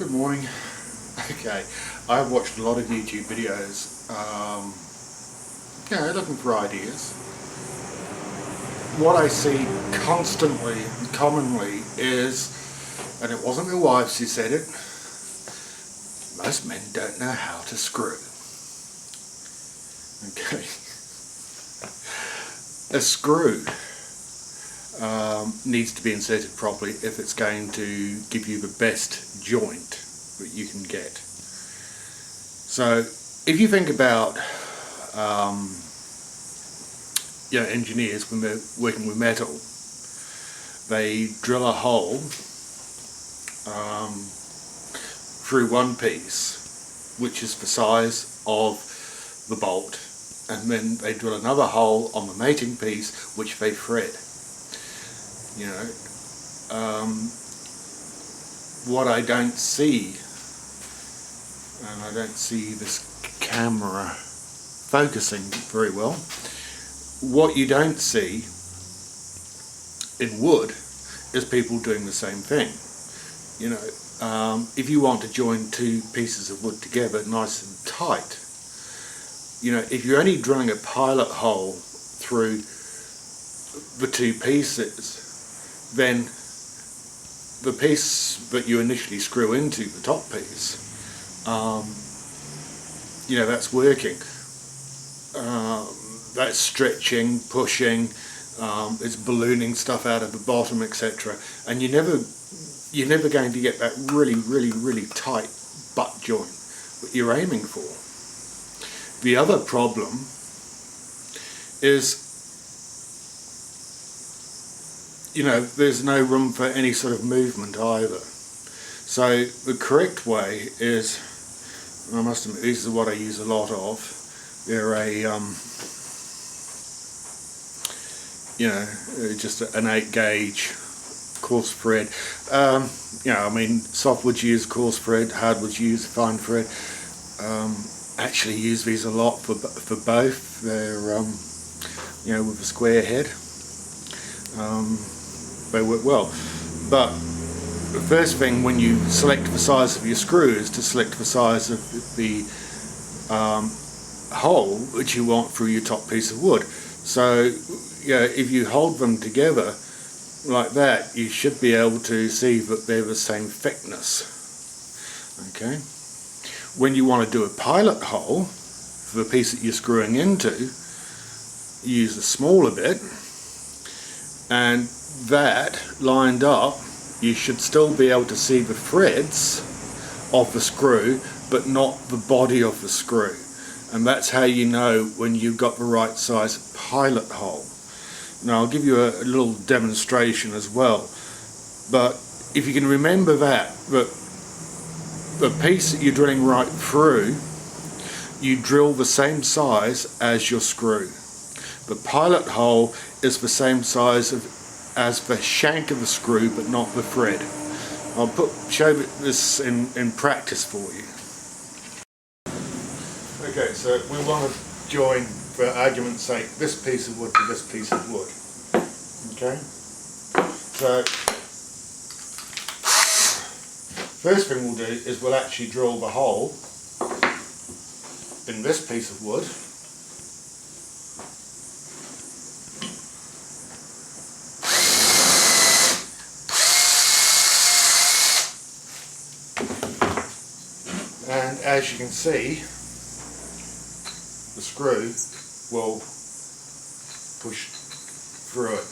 Good morning. Okay, I've watched a lot of YouTube videos, looking for ideas. What I see constantly and commonly is, and it wasn't my wife who said it, most men don't know how to screw. Okay. A screw needs to be inserted properly if it's going to give you the best joint that you can get. So if you think about engineers, when they're working with metal, they drill a hole through one piece which is the size of the bolt, and then they drill another hole on the mating piece which they thread. What I don't see, and I don't see this camera focusing very well, what you don't see in wood is people doing the same thing. If you want to join two pieces of wood together nice and tight, if you're only drilling a pilot hole through the two pieces, then the piece that you initially screw into the top piece, that's working. That's stretching, pushing, it's ballooning stuff out of the bottom, etc. And you're never going to get that really tight butt joint that you're aiming for. The other problem is, there's no room for any sort of movement either. So the correct way is, I must admit, these are what I use a lot of. They're just an 8 gauge coarse thread. Softwoods use coarse thread, hardwoods use fine thread. Actually use these a lot for both. They're with a square head. They work well. But the first thing when you select the size of your screw is to select the size of the hole that you want through your top piece of wood. So if you hold them together like that, you should be able to see that they're the same thickness. Okay. When you want to do a pilot hole for the piece that you're screwing into, use a smaller bit, and that lined up, you should still be able to see the threads of the screw but not the body of the screw, and that's how you know when you've got the right size pilot hole. Now I'll give you a little demonstration as well, but if you can remember that the piece that you're drilling right through, you drill the same size as your screw. The pilot hole is the same size as the shank of the screw, but not the thread. I'll show this in practice for you. Okay, so we want to join, for argument's sake, this piece of wood to this piece of wood. Okay? So, first thing we'll do is we'll actually drill the hole in this piece of wood. And as you can see, the screw will push through it.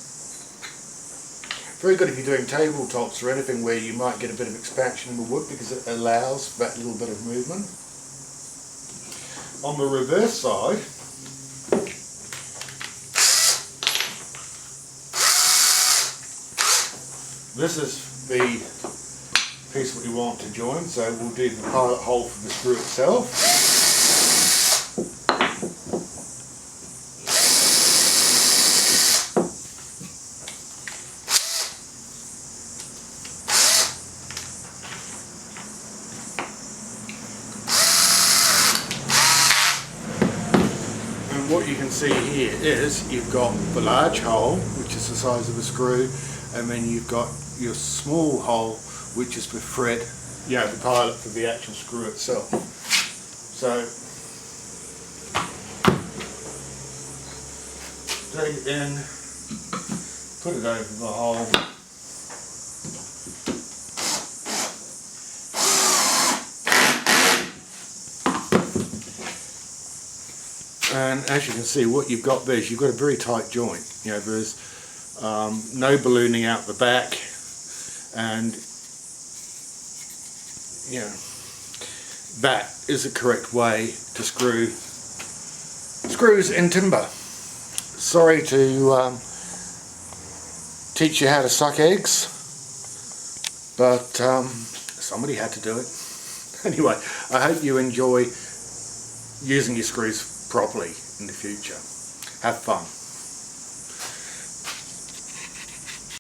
Very good if you're doing tabletops or anything where you might get a bit of expansion in the wood, because it allows that little bit of movement. On the reverse side, this is the piece that we want to join, so we'll do the pilot hole for the screw itself. And what you can see here is you've got the large hole, which is the size of a screw, and then you've got your small hole, which is the thread the pilot for the actual screw itself. So take it in, put it over the hole. And as you can see, what you've got there is you've got a very tight joint. There's no ballooning out the back, and that is the correct way to screw screws in timber. Sorry to teach you how to suck eggs, but somebody had to do it. Anyway, I hope you enjoy using your screws properly in the future. Have fun.